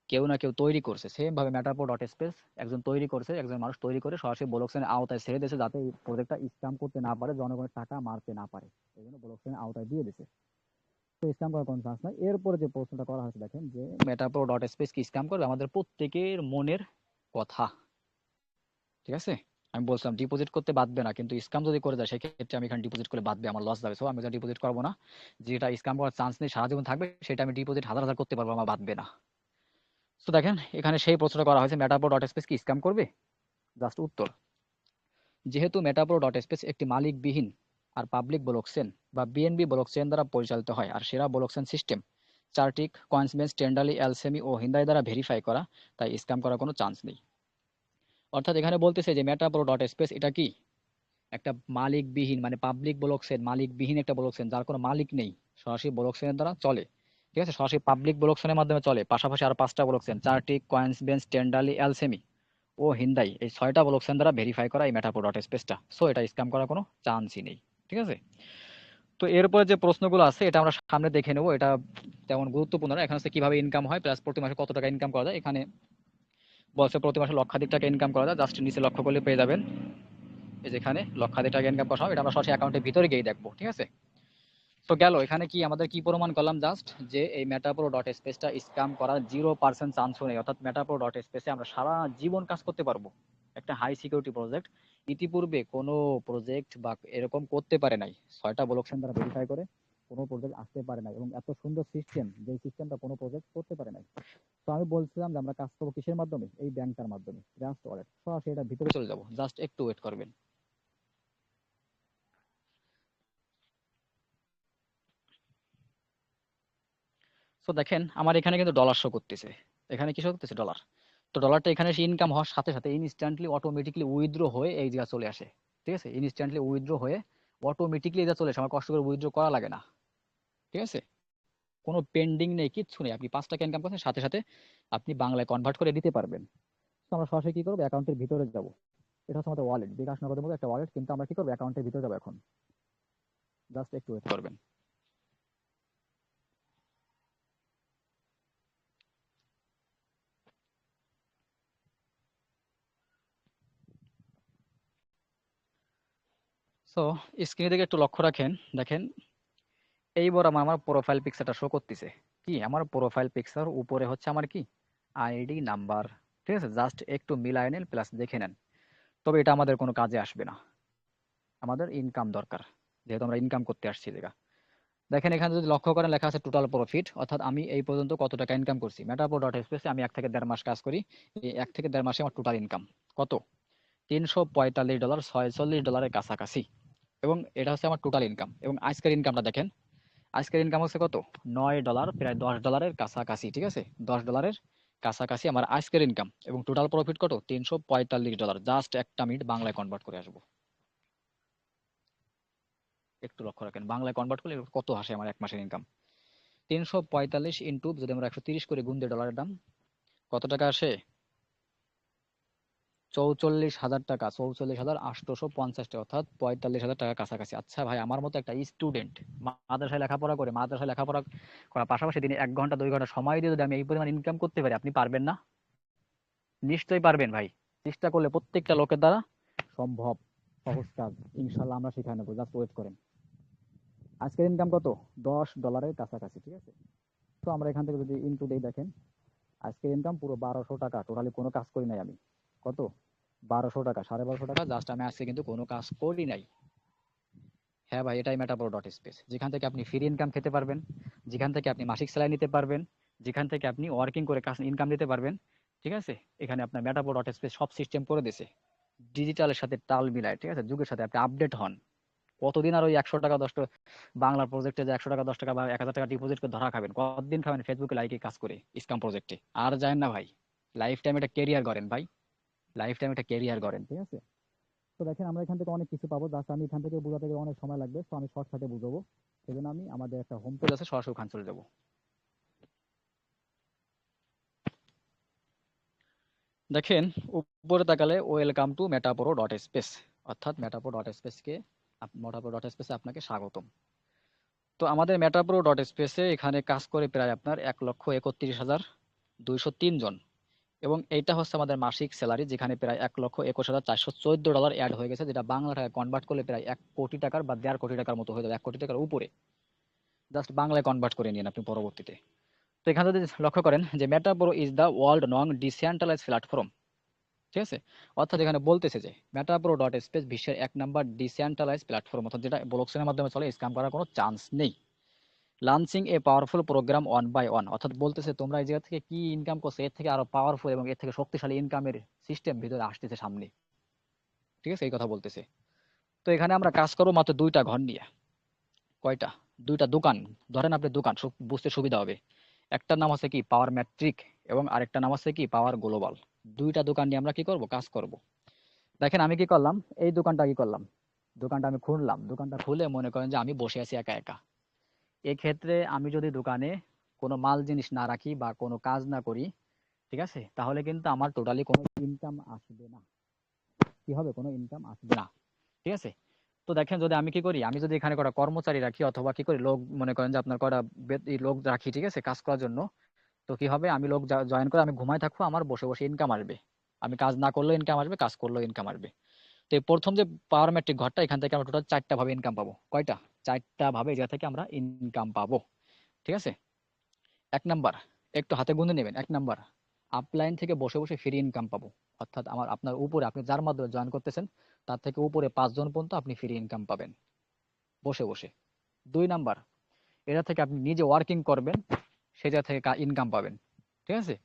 কেউ না কেউ তৈরি করছে। সেম ভাবে মেটাপ্রো ডট স্পেস একজন তৈরি করছে, একজন মানুষ তৈরি করে সরাসরি ব্লকচেনের আওতায় ছেড়ে দিয়েছে, যাতে এই প্রজেক্টটা স্ক্যাম করতে না পারে, জনগণের টাকা মারতে না পারে। এই জন্য ব্লকচেনের আওতায় দিয়ে দিয়েছে। তো স্ক্যাম করার কোনো চান্স নাই। এরপরে যে প্রশ্নটা করা হয়েছে, দেখেন যে মেটাপ্রো ডট স্পেস কি স্ক্যাম করবে, আমাদের প্রত্যেকের মনের কথা, ঠিক আছে? আমি বলছিলাম ডিপোজিট করতে বাঁধবে না, কিন্তু স্ক্যাম যদি করে যায় সেক্ষেত্রে আমি এখানে ডিপোজিট করে বাঁধবে, আমার লস যাবে। সো আমি ডিপোজিট করবো না। যেটা স্ক্যাম করার চান্স নেই, সারা জীবন থাকবে, সেটা আমি ডিপোজিট হাজার হাজার করতে পারবো, আমার বাঁধবে না। তো দেখেন এখানে সেই প্রশ্নটা করা হয়েছে, মেটাপ্রো ডট স্পেস কি স্ক্যাম করবে? জাস্ট উত্তর, যেহেতু মেটাপ্রো ডট স্পেস একটি মালিকবিহীন আর পাবলিক ব্লকচেন বা বিএনবি ব্লকচেন দ্বারা পরিচালিত হয়, আর সেরা ব্লকচেন সিস্টেম চার্টিক, কয়েন্সবেস, টেন্ডারলি, অ্যালসেমি ও হিন্দাই দ্বারা ভেরিফাই করা, তাই স্ক্যাম করার কোনো চান্স নেই। অর্থাৎ এখানে বলতেছে যে মেটাপ্রো ডট স্পেস এটা কি একটা মালিকবিহীন, মানে পাবলিক ব্লকচেন, মালিকবিহীন একটা ব্লকচেন যার কোনো মালিক নেই, সরাসরি ব্লকচেনের দ্বারা চলে, ঠিক আছে? সরাসরি পাবলিক ব্লকচেনের মাধ্যমে চলে, পাশাপাশি আর 5টা ব্লকচেন চার্টিক, কয়েন্সবেস, টেন্ডারলি, অ্যালসেমি ও হিন্দাই, এই 6টা ব্লকচেন দ্বারা ভেরিফাই করা এই মেটাপ্রো ডট স্পেসটা। সো এটা স্ক্যাম করার কোনো চান্সই নেই। ঠিক আছে? তো এরপরে যে প্রশ্নগুলো আছে এটা আমরা সামনে দেখে নেব। এটা তেমন গুরুত্বপূর্ণ না। এখানে হচ্ছে কিভাবে ইনকাম হয় প্লাস প্রতি মাসে কত টাকা ইনকাম করা যায়। এখানে বলছে প্রতি মাসে লক্ষাধিক টাকা ইনকাম করা যায়। জাস্ট নিচে লক্ষ্য করলে পেয়ে যাবেন। এই যেখানে লক্ষাধিক টাকা ইনকাম করা হয় এটা আমরা সরাসরি অ্যাকাউন্টের ভিতরে গিয়ে দেখবো। ঠিক আছে? তো গেল এখানে কি আমাদের কি প্রমাণ করলাম জাস্ট যে এই মেটাপ্রো ডট স্পেসটা স্ক্যাম করার 0% চান্সও নেই। অর্থাৎ মেটাপ্রো ডট স্পেসে আমরা সারা জীবন কাজ করতে পারবো। একটা হাই সিকিউরিটি প্রজেক্ট, ইতিপূর্বে কোনো প্রজেক্ট বা এরকম করতে পারে নাই। 6টা ব্লকচেন দ্বারা ভেরিফাই করে কোনো প্রজেক্ট আসতে পারে নাই, এবং এত সুন্দর সিস্টেম যে সিস্টেমটা কোনো প্রজেক্ট করতে পারে নাই। তো আমি বলছিলাম যে আমরা কাজ করবো কিসের মাধ্যমে, এই ব্যাংকটার মাধ্যমে, ট্রাস্ট ওয়ালেট। সরাসরি এটার ভিতরে চলে যাবো, জাস্ট একটু ওয়েট করবেন। তো দেখেন আমার এখানে কিন্তু ডলার শো করতেছে। এখানে কি শো করতেছে? ডলার। তো ডলারটা এখানে এসে ইনকাম হওয়ার সাথে সাথে ইনস্ট্যান্টলি অটোমেটিকলি উইথড্র হয়ে এই জায়গা চলে আসে। ঠিক আছে? ইনস্ট্যান্টলি উইথড্র হয়ে অটোমেটিকলি এটা চলে আসে, আমার কষ্ট করে উইথড্র করা লাগে না। ঠিক আছে? কোনো পেন্ডিং নেই, কিচ্ছু নেই। আপনি 5 টাকা ইনকাম করছেন, সাথে সাথে আপনি বাংলায় কনভার্ট করে দিতে পারবেন। তো আমরা সরাসরি কি করবো, অ্যাকাউন্টের ভিতরে যাব। এটা হচ্ছে আমাদের ওয়ালেট, বিকাশ নগদের মতো একটা ওয়ালেট, কিন্তু আমরা কি করবো, অ্যাকাউন্টের ভিতরে যাবো এখন। জাস্ট একটু ওয়েট করবেন। সো স্ক্রিনে দিকে একটু লক্ষ্য রাখেন। দেখেন এইবার আমার আমার প্রোফাইল পিকচারটা শো করতেছে। কি আমার প্রোফাইল পিকচার উপরে হচ্ছে আমার কি আইডি নাম্বার। ঠিক আছে? জাস্ট একটু মিলায় নেন প্লাস দেখে নেন। তবে এটা আমাদের কোনো কাজে আসবে না। আমাদের ইনকাম দরকার, যেহেতু আমরা ইনকাম করতে আসছি জায়গা। দেখেন এখানে যদি লক্ষ্য করেন লেখা আছে টোটাল প্রফিট, অর্থাৎ আমি এই পর্যন্ত কত টাকা ইনকাম করছি। মেটাপ্রো ডট স্পেসে আমি 1 থেকে 1.5 মাস কাজ করি। এই 1 থেকে 1.5 মাসে আমার টোটাল ইনকাম কত? $345, $46 কাছাকাছি। এবং এটা হচ্ছে আমার টোটাল ইনকাম। এবং আজকের ইনকামটা দেখেন, আজকের ইনকাম হচ্ছে কত? $9, প্রায় $10 কাছাকাছি। ঠিক আছে? $10 কাছাকাছি আমার আজকের ইনকাম। এবং টোটাল প্রফিট কত? $345। জাস্ট একটা মিনিট বাংলায় কনভার্ট করে আসবো। একটু লক্ষ্য রাখেন বাংলায় কনভার্ট করলে কত আসে আমার 1 মাসের ইনকাম। 345 ইন্টু যদি আমরা 130 করে গুণ দিই ডলারের দাম, কত টাকা আসে? 44,000 টাকা, 44,850 টাকা, অর্থাৎ 45,000 টাকা কাছাকাছি। আচ্ছা ভাই, আমার মতো একটা স্টুডেন্ট মাদ্রাসায় লেখাপড়া করে, মাদ্রাসায় লেখাপড়া করার পাশাপাশি দিনে 1 ঘন্টা 2 ঘন্টা সময় দিয়ে যদি আমি এই পরিমাণ ইনকাম করতে পারি, আপনি পারবেন না? নিশ্চয়ই পারবেন ভাই। চেষ্টা করলে প্রত্যেকটা লোকের দ্বারা সম্ভব। সহজ কাজ, ইনশাল্লাহ আমরা শিখাই নেবো। জাস্ট ওয়েট করেন। আজকের ইনকাম কত? $10 কাছাকাছি। ঠিক আছে? তো আমরা এখান থেকে যদি ইনটু দেই, দেখেন আজকের ইনকাম পুরো 1200 টাকা। টোটালি কোনো কাজ করি নাই আমি। কত? 1200 টাকা, 1250 টাকা। জাস্ট আমি আজকে কিন্তু কোনো কাজ করি নাই। হ্যাঁ ভাই, এটাই মেটাপ্রো ডট স্পেস, যেখান থেকে আপনি ফ্রি ইনকাম খেতে পারবেন, যেখান থেকে আপনি মাসিক স্যালারি নিতে পারবেন, যেখান থেকে আপনি ওয়ার্কিং করে কাজ ইনকাম দিতে পারবেন। ঠিক আছে? এখানে আপনার মেটাপ্রো ডট স্পেস সব সিস্টেম করে দিয়েছে, ডিজিটালের সাথে তাল মিলায়। ঠিক আছে? যুগের সাথে আপনি আপডেট হন। কতদিন আর ওই 100 টাকা 10 টাকা বাংলার প্রজেক্টে যে 100 টাকা 10 টাকা বা 1,000 টাকা ডিপোজিট করে ধরা খাবেন? কতদিন খাবেন ফেসবুকে লাইকে কাজ করে স্ক্যাম প্রজেক্টে? আর যায় না ভাই। লাইফ টাইম এটা কেরিয়ার করেন ভাই। লাইফ টাইম এটা কেরিয়ার করেন। ঠিক আছে? তো দেখেন আমরা এখান থেকে অনেক কিছু পাবো। জাস্ট আমি এখান থেকে বোঝাতে গেলে অনেক সময় লাগবে, তো আমি শর্টকাটে বুঝাবো। সেজন্য আমি আমাদের একটা হোম পেজ আছে, সরাসরি ওখানে চলে যাবো। দেখেন উপরে তাকালে ওয়েলকাম টু মেটাপ্রো ডট স্পেস, অর্থাৎ মেটাপ্রো ডট স্পেসকে, মেটাপ্রো ডট স্পেসে আপনাকে স্বাগতম। তো আমাদের মেটাপ্রো ডট স্পেসে এখানে কাজ করে প্রায় আপনার 1,31,203 জন। এবং এইটা হচ্ছে আমাদের মাসিক স্যালারি, যেখানে প্রায় $1,21,414 অ্যাড হয়ে গেছে, যেটা বাংলা টাকা কনভার্ট করলে প্রায় 1 কোটি টাকার বা 1.5 কোটি টাকার মতো হয়ে যাবে, 1 কোটি টাকার উপরে। জাস্ট বাংলায় কনভার্ট করে নিন আপনি পরবর্তীতে। তো এখানে যদি লক্ষ্য করেন যে মেটাপ্রো ইজ দ্য ওয়ার্ল্ড নং ডিসেন্ট্রালাইজ প্ল্যাটফর্ম। ঠিক আছে? অর্থাৎ এখানে বলতেছে যে মেটাপ্রো ডট স্পেস বিশ্বের 1 নম্বর ডিসেন্ট্রালাইজ প্ল্যাটফর্ম, অর্থাৎ যেটা ব্লকচেনের মাধ্যমে চলে, স্ক্যাম করার কোনো চান্স নেই। Launching a powerful program one by one, অর্থাৎ বলতেছে তোমরা এই জায়গা থেকে কি ইনকাম করছো, এর থেকে আরো পাওয়ারফুল এবং এর থেকে শক্তিশালী ইনকামের সিস্টেম ভিতরে আসতেছে সামনে। ঠিক আছে? এই কথা বলতেছে। তো এখানে আমরা কাজ করবো মাত্র 2টা ঘর নিয়ে। কয়টা? 2টা দোকান। ধরেন আপনি দোকান, বুঝতে সুবিধা হবে। একটার নাম আছে কি পাওয়ার ম্যাট্রিক, এবং আরেকটা নাম আছে কি পাওয়ার গ্লোবাল। 2টা দোকান নিয়ে আমরা কি করব, কাজ করব। দেখেন আমি কি করলাম, এই দোকানটা কি করলাম, দোকানটা আমি খুললাম। দোকানটা খুলে মনে করেন যে আমি বসে আছি একা একা। এক্ষেত্রে আমি যদি দোকানে কোনো মাল জিনিস না রাখি বা কোনো কাজ না করি, ঠিক আছে? তাহলে কিন্তু আমার টোটালি কোনো ইনকাম আসবে না। কি হবে? কোনো ইনকাম আসবে না। ঠিক আছে? তো দেখেন যদি আমি কি করি, আমি যদি এখানে কটা কর্মচারী রাখি অথবা কি করি লোক মনে করেন যে আপনার কটা লোক রাখি, ঠিক আছে? কাজ করার জন্য। তো কি হবে, আমি লোক জয়েন করে আমি ঘুমায় থাকবো, আমার বসে বসে ইনকাম আসবে। আমি কাজ না করলেও ইনকাম আসবে, কাজ করলেও ইনকাম আসবে। তো এই প্রথম যে পাওয়ার মেট্রিক ঘরটা, এখান থেকে আমরা টোটাল 4টা ভাবে ইনকাম পাবো। কয়টা? 4টা ভাবে জায়গা থেকে আমরা ইনকাম পাবো। ঠিক আছে? 1 নাম্বার, একটু হাতে গুনে নেবেন। 1 নাম্বার, আপলাইন থেকে বসে বসে ফ্রি ইনকাম পাবো। অর্থাৎ আপনার উপরে আপনি যার মাধ্যমে জয়েন করতেছেন তার থেকে উপরে 5 জন পর্যন্ত আপনি ফ্রি ইনকাম পাবেন বসে বসে। 2 নাম্বার, এটা থেকে আপনি নিজে ওয়ার্কিং করবেন, সে জায়গা থেকে ইনকাম পাবেন। ঠিক আছে?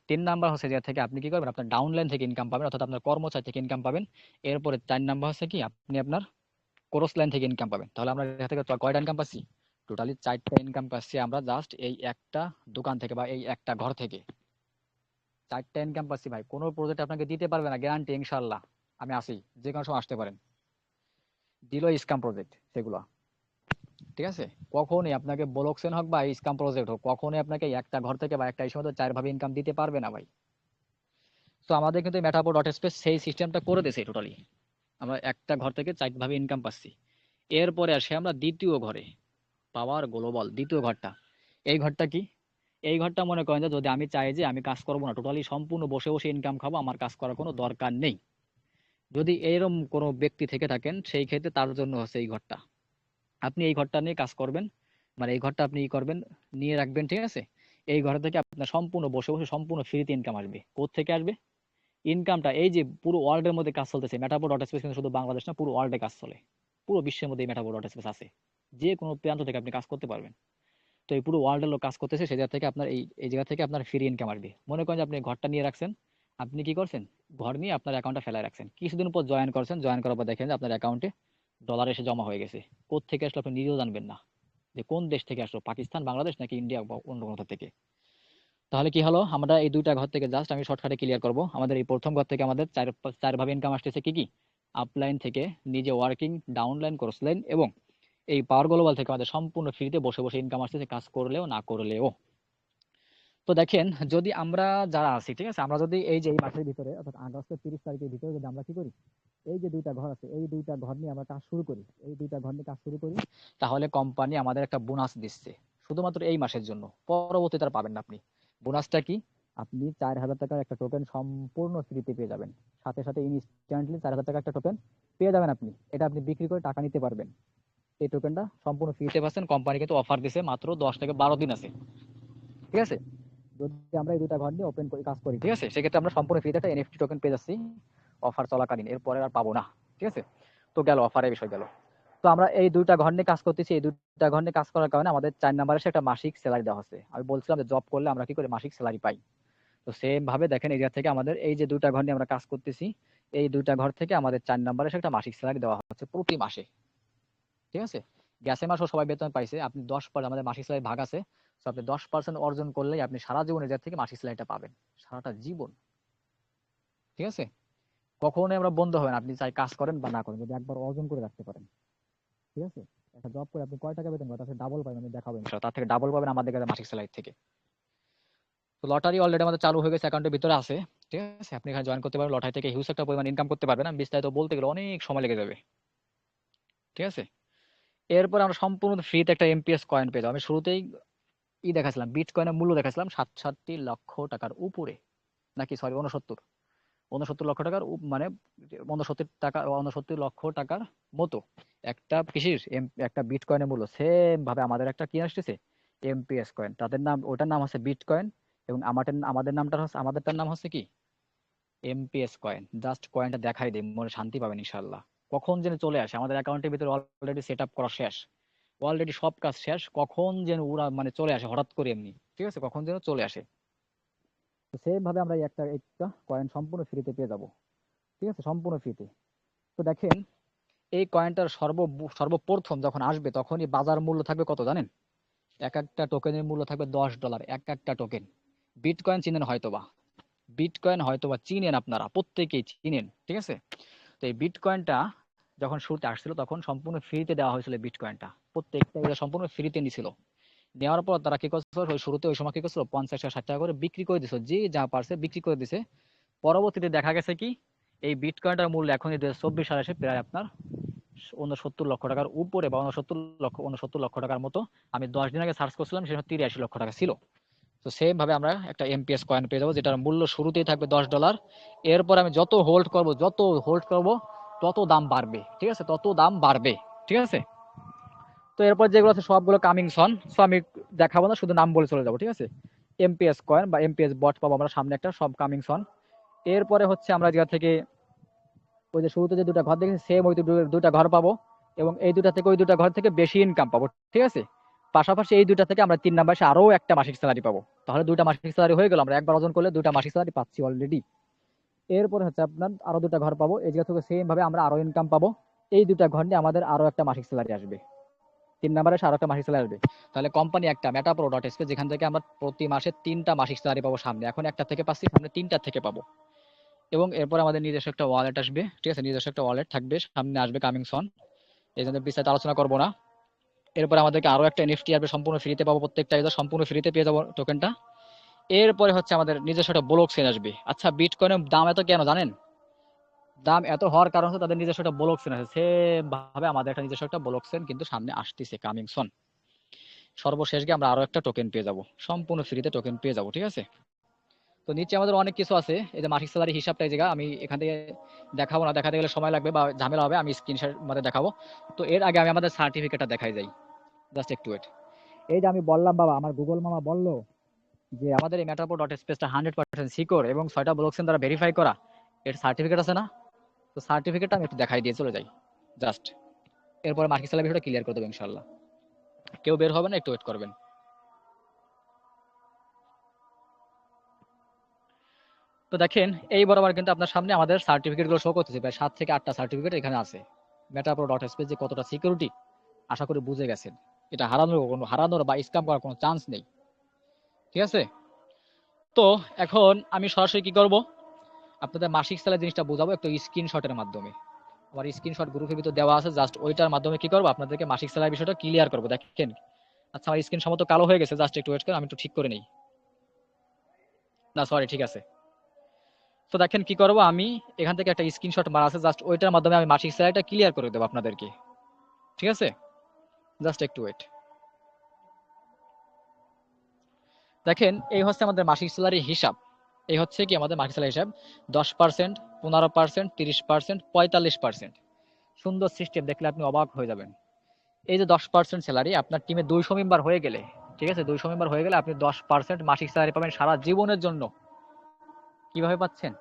3 নাম্বার হচ্ছে জায়গা থেকে আপনি কি করবেন, আপনার ডাউনলাইন থেকে ইনকাম পাবেন, অর্থাৎ আপনার কর্মচারী থেকে ইনকাম পাবেন। এরপরে 4 নাম্বার হচ্ছে কি, আপনি আপনার ক্রস লাইন থেকে ইনকাম পাবেন। তাহলে আমরা এখান থেকে কয়টা ইনকাম পাচ্ছি? টোটালি 4টা ইনকাম পাচ্ছি আমরা জাস্ট এই একটা দোকান থেকে বা এই একটা ঘর থেকে। 4টা ইনকাম পাচ্ছি ভাই। কোনো প্রজেক্ট আপনাকে দিতে পারবে না, গ্যারান্টি ইনশাল্লাহ। আমি আসি, যে কোনো সময় আসতে পারেন। দিল স্ক্যাম প্রজেক্ট সেগুলো। ঠিক আছে? কখনই আপনাকে ব্লকচেন হোক বা স্ক্যাম প্রজেক্ট হোক, কখনই আপনাকে একটা ঘর থেকে বা একটা সময় 4 ভাবে ইনকাম দিতে পারবে না ভাই। তো আমাদের কিন্তু মেটাপো ডট স্পেস সেই সিস্টেমটা করে দিয়েছে টোটালি। আমরা একটা ঘর থেকে 4 ভাবে ইনকাম পাচ্ছি। এরপরে আসে আমরা দ্বিতীয় ঘরে, পাওয়ার গ্লোবাল দ্বিতীয় ঘরটা। এই ঘরটা কি? এই ঘরটা মনে করেন যে যদি আমি চাই যে আমি কাজ করবো না, টোটালি সম্পূর্ণ বসে বসে ইনকাম খাবো, আমার কাজ করার কোনো দরকার নেই, যদি এরকম কোনো ব্যক্তি থেকে থাকেন, সেই ক্ষেত্রে তার জন্য হচ্ছে এই ঘরটা। আপনি এই ঘরটা নিয়ে কাজ করবেন, মানে এই ঘরটা আপনি ই করবেন, নিয়ে রাখবেন। ঠিক আছে? এই ঘর থেকে আপনার সম্পূর্ণ বসে বসে সম্পূর্ণ ফ্রিতে ইনকাম আসবে। থেকে আসবে ইনকামটা? এই যে পুরো ওয়ার্ল্ডের মধ্যে কাজ চলতেছে মেটাপো ডট স্পেস, কিন্তু শুধু বাংলাদেশ না, পুরো ওয়ার্ল্ডে কাজ চলে। পুরো বিশ্বের মধ্যে মেটাপো ডট স্পেস আছে, যে কোনো প্রান্ত থেকে আপনি কাজ করতে পারবেন। তো এই পুরো ওয়ার্ল্ডের লোক কাজ করতেছে, সে জায়গা থেকে আপনার এই জায়গা থেকে আপনার ফ্রি ইনকাম আসবে। মনে করেন যে আপনি ঘরটা নিয়ে রাখছেন, আপনি কি করছেন, ঘর নিয়ে আপনার অ্যাকাউন্টে ফেলায় রাখছেন, কিছুদিন পর জয়েন করছেন, জয়েন করার পর দেখেন যে আপনার অ্যাকাউন্টে ডলার এসে জমা হয়ে গেছে। থেকে আসলে আপনি নিজেও জানবেন না যে কোন দেশ থেকে আসলো, পাকিস্তান, বাংলাদেশ নাকি ইন্ডিয়া বা অন্য কোথাও থেকে। তাহলে কি হলো, আমরা এই 2টা ঘর থেকে জাস্ট আমি শর্টকাটে ক্লিয়ার করব। আমাদের এই প্রথম ঘর থেকে আমাদের চার ভাবে ইনকাম আসতেছে কি কি? আপলাইন থেকে নিজে ওয়ার্কিং, ডাউনলাইন, ক্রস লাইন, এবং এই পাওয়ার গ্লোবাল থেকে আমাদের সম্পূর্ণ ফ্রিতে বসে বসে ইনকাম আসতেছে, কাজ করলেও না করলেও। তো দেখেন, যদি আমরা যারা আছি, ঠিক আছে, আমরা যদি এই যে এই মাসের ভিতরে অর্থাৎ আগস্টের 30 তারিখের ভিতরে যদি আমরা কি করি, এই যে 2টা ঘর আছে, এই 2টা ঘর নিয়ে আমরা কাজ শুরু করি, এই 2টা ঘর নিয়ে কাজ শুরু করি, তাহলে কোম্পানি আমাদের একটা বোনাস দিচ্ছে শুধুমাত্র এই মাসের জন্য। পরবর্তীতে আর পাবেন না আপনি। বোনাসটা কি? আপনি 4000 টাকার একটা টোকেন সম্পূর্ণ ফ্রিতে পেয়ে যাবেন। সাথে সাথে ইনস্ট্যান্টলি 4000 টাকা একটা টোকেন পেয়ে যাবেন আপনি। এটা আপনি বিক্রি করে টাকা নিতে পারবেন। এই টোকেনটা সম্পূর্ণ ফ্রিতে পাচ্ছেন। কোম্পানি কিন্তু অফার দিছে, মাত্র 10 থেকে 12 দিন আছে। ঠিক আছে? যদি আমরা এই 2টা ঘর নিয়ে ওপেন করি, কাজ করি, ঠিক আছে, সেক্ষেত্রে আমরা সম্পূর্ণ ফ্রিতে একটা এনএফটি টোকেন পেয়ে যাচ্ছি অফার চলাকালীন। এরপরে আর পাবো না। ঠিক আছে? তো গেল অফারের বিষয় গেল। তো আমরা এই 2টা ঘর নিয়ে কাজ করতেছি। এই 2টা ঘর নিয়ে কাজ করার কারণে আমাদের 4 নাম্বারে একটা মাসিক স্যালারি দেওয়া হচ্ছে। আমি বলছিলাম যে জব করলে আমরা কি করে মাসিক স্যালারি পাই। তো সেম ভাবে দেখেন, এই জায়গা থেকে আমাদের এই যে 2টা ঘর নিয়ে আমরা কাজ করতেছি, এই 2টা ঘর থেকে আমাদের 4 নাম্বারে একটা মাসিক স্যালারি দেওয়া হচ্ছে প্রতি মাসে। ঠিক আছে? গ্যাসে মাসও সবাই বেতন পাইছে। আপনি 10% আমাদের মাসিক স্যালারি ভাগ আছে। তো আপনি 10% অর্জন করলেই আপনি সারা জীবন এর থেকে মাসিক স্যালারিটা পাবেন। সারাটা জীবন। ঠিক আছে? কখনোই আমরা বন্ধ হবে না। আপনি চাই কাজ করেন বা না করেন, যদি একবার অর্জন করে রাখতে পারেন। ঠিক আছে? একটা জব করে আপনি কয় টাকা বেতন পাবেন, তার থেকে ডাবল পাবেন, আমি দেখাবো ইনশাআল্লাহ। তার থেকে ডাবল পাবেন আমাদের কাছে মাসিক স্যালারি থেকে। তো লটারি অলরেডি আমাদের চালু হয়ে গেছে, অ্যাকাউন্টের ভিতরে আছে। ঠিক আছে? আপনি এখানে জয়েন করতে পারবেন, লটারি থেকে হিউজ একটা পরিমাণ ইনকাম করতে পারবেন। আমি বিস্তারিত বলতে গেলে অনেক সময় লেগে যাবে। ঠিক আছে? এরপর আমরা সম্পূর্ণ ফ্রিতে একটা এমপিএস কয়েন পেয়ে যাবো। আমি শুরুতেই দেখাছিলাম, বিটকয়েনের মূল্য দেখাছিলাম 67 লক্ষ টাকার উপরে, নাকি সরি 69 লক্ষ টাকার মানে 69 লক্ষ টাকার মতো একটা কৃষির একটা বিটকয়েনের মূল্য। সেম ভাবে আমাদের একটা কি আসতেছে, এমপিএস কয়েন। তাদের নাম, ওটার নাম হচ্ছে বিটকয়েন, এবং আমাদের নামটা হচ্ছে, আমাদেরটার নাম হচ্ছে কি, এমপিএস কয়েন। জাস্ট কয়েনটা দেখাই দিই, মনে শান্তি পাবেন ইনশাল্লাহ। কখন যেন চলে আসে আমাদের অ্যাকাউন্টের ভিতরে, অলরেডি সেট আপ করা শেষ, অলরেডি সব কাজ শেষ, কখন যেন ওরা মানে চলে আসে হঠাৎ করে এমনি। ঠিক আছে? কখন যেন চলে আসে। তো সেম ভাবে আমরা এই একটা একটা কয়েন সম্পূর্ণ ফ্রিতে পেয়ে যাব। ঠিক আছে? সম্পূর্ণ ফ্রিতে। তো দেখেন, এই কয়েনটার সর্বপ্রথম যখন আসবে তখনই বাজার মূল্য থাকবে কত জানেন? এক একটা টোকেনের মূল্য থাকবে $10, এক একটা টোকেন। বিটকয়েন চিনেন হয়তোবা, বিটকয়েন হয়তোবা চিনেন, আপনারা প্রত্যেকেই চিনেন। ঠিক আছে? তো এই বিটকয়েনটা যখন শুরুতে আসছিল তখন সম্পূর্ণ ফ্রিতে দেওয়া হয়েছিল। বিটকয়েনটা প্রত্যেকটা এরা সম্পূর্ণ ফ্রিতে নিছিল। নেওয়ার পর তারা কি করছে, ওই শুরুতে ওই সময় কি করছিল 50 টাকা 60 টাকা করে বিক্রি করে দিছে, যে যা পারছে বিক্রি করে দিছে। পরবর্তীতে দেখা গেছে কি এই বিটকয়েনটার মূল্য এখন 2024 সালে এসে প্রায় আপনার 69 লক্ষ টাকার উপরে বা 69 লক্ষ টাকার মতো। আমি 10 দিন আগে সার্চ করছিলাম, সেটা 83 লক্ষ টাকা ছিল। তো সেম ভাবে আমরা একটা এমপিএস কয়েন পেয়ে যাবো, যেটার মূল্য শুরুতেই থাকবে $10। এরপর আমি যত হোল্ড করব তত দাম বাড়বে, ঠিক আছে, তত দাম বাড়বে, ঠিক আছে। তো এরপর যেগুলো আছে সবগুলো কামিং সন, সো আমি দেখাবো না, শুধু নাম বলে চলে যাবো, ঠিক আছে। এমপিএস কয়েন বা এমপিএস বট পাবো আমরা সামনে একটা, সব কামিং সন। এরপরে হচ্ছে আমরা যেটা থেকে ওই যে শুরুতে যে দুটা ঘর দেখেছি সেম ওই দুটা ঘর পাবো, এবং এই দুটা থেকে ওই দুটা ঘর থেকে বেশি ইনকাম পাবো, ঠিক আছে। পাশাপাশি এই দুটা থেকে আমরা 3 নাম্বার আরো একটা মাসিক স্যালারি পাবো। তাহলে দুইটা মাসিক স্যালারি হয়ে গেল, আমরা একবার অর্জন করলে দুইটা মাসিক স্যালারি পাচ্ছি অলরেডি। এরপরে হচ্ছে আপনার আরো দুটা ঘর পাবো, এই জায়গা থেকে সেম ভাবে আমরা আরো ইনকাম পাবো। এই দুটা ঘর নিয়ে আমাদের আরো একটা মাসিক স্যালারি আসবে, 3 নাম্বারে আরো একটা মাসিক স্যালারি আসবে। তাহলে কোম্পানি একটা মেটাপ্রো ডট এসপি, যেখান থেকে আমরা প্রতি মাসে 3টা মাসিক স্যালারি পাবো, সামনে এখন একটা থেকে পাচ্ছি, সামনে 3টা থেকে পাবো। এবং এরপর আমাদের নিজস্ব একটা ওয়ালেট আসবে, ঠিক আছে, নিজস্ব একটা ওয়ালেট থাকবে, সামনে আসবে কামিং সন, এই জন্য বিস্তারিত আলোচনা করবো না। এরপর আমাদেরকে আরো একটা এনএফটি আসবে, সম্পূর্ণ ফ্রিতে পাবো, প্রত্যেকটা ইউজার সম্পূর্ণ ফ্রিতে পেয়ে যাবো টোকেনটা। এরপরে হচ্ছে আমাদের নিজস্ব একটা ব্লক চেইন আসবে। আচ্ছা, বিটকয়েনের দাম এত কেন জানেন? দাম এত হওয়ার কারণ হচ্ছে তাদের নিজস্ব একটা ব্লক চেইন আছে, সেম ভাবে আমাদের একটা নিজস্ব একটা ব্লক চেইন কিন্তু সামনে আসতেছে কামিং সন। সর্বশেষ গিয়ে আমরা আরো একটা টোকেন পেয়ে যাব, সম্পূর্ণ ফ্রিতে টোকেন পেয়ে যাব, ঠিক আছে। তো নিচে আমাদের অনেক কিছু আছে, এই যে মাসিক স্যালারি হিসাবটা, এই জায়গা আমি এখান থেকে দেখাবো না, দেখাতে গেলে সময় লাগবে বা ঝামেলা হবে, আমি স্ক্রিনশট মধ্যে দেখাবো। তো এর আগে আমি আমাদের সার্টিফিকেটটা দেখাই যাই, জাস্ট একটু ওয়েট। এই যে আমি বললাম বাবা, আমার গুগল মামা বললো যে আমাদের এই ম্যাটারপো ডট স্পেসটা 100% সিকিউর এবং 6টা ব্লকচেন দ্বারা ভেরিফাই করা, এর সার্টিফিকেট আছে না? তো সার্টিফিকেটটা আমি একটু দেখাই দিয়ে চলে যাই জাস্ট। এরপরে মার্কেট স্যালারি বিষয়টা ক্লিয়ার করে দেবো ইনশাল্লাহ। কেউ বের হবে না, একটু ওয়েট করবেন। তো দেখেন, এই বরাবর কিন্তু আপনার সামনে আমাদের সার্টিফিকেট গুলো শো করতেছে, প্রায় 7 থেকে 8টা সার্টিফিকেট এখানে আছে। মেটাপ্রো ডট স্পেস যে কতটা সিকিউরিটি, আশা করি বুঝে গেছেন। এটা হারানোর বা স্ক্যাম করার কোনো চান্স নেই, ঠিক আছে। তো এখন আমি সরাসরি কি করব, আপনাদের মাসিক স্যালারি জিনিসটা বোঝাবো একটু স্ক্রিনশটের মাধ্যমে। আমার স্ক্রিনশট গ্রুপের ভিতর দেওয়া আছে, জাস্ট ওইটার মাধ্যমে কি করবো আপনাদেরকে মাসিক স্যালারি বিষয়টা ক্লিয়ার করবো, দেখেন। আচ্ছা, আমার স্ক্রিন সম্ভবত কালো হয়ে গেছে, জাস্ট একটু ওয়েট করে আমি একটু ঠিক করে নেই। না সরি, ঠিক আছে। তো দেখেন কি করবো আমি, এখান থেকে একটা স্ক্রিনশট মারা আছে, জাস্ট ওইটার মাধ্যমে আমি মাসিক স্যালারিটা ক্লিয়ার করে দেবো আপনাদেরকে, ঠিক আছে। জাস্ট একটু ওয়েট। দেখেন, এই হচ্ছে আমাদের মাসিক স্যালারি হিসাব। এই হচ্ছে কি আমাদের মাসিক স্যালারি হিসাব, 10%, 15%, 30%, 45%। সুন্দর সিস্টেম, দেখলে আপনি অবাক হয়ে যাবেন। এই যে 10% স্যালারি আপনার টিমে 200 মেম্বার হয়ে গেলে, ঠিক আছে, 200 মেম্বার হয়ে গেলে আপনি 10% মাসিক স্যালারি পাবেন সারা জীবনের জন্য। কিভাবে পাচ্ছেন?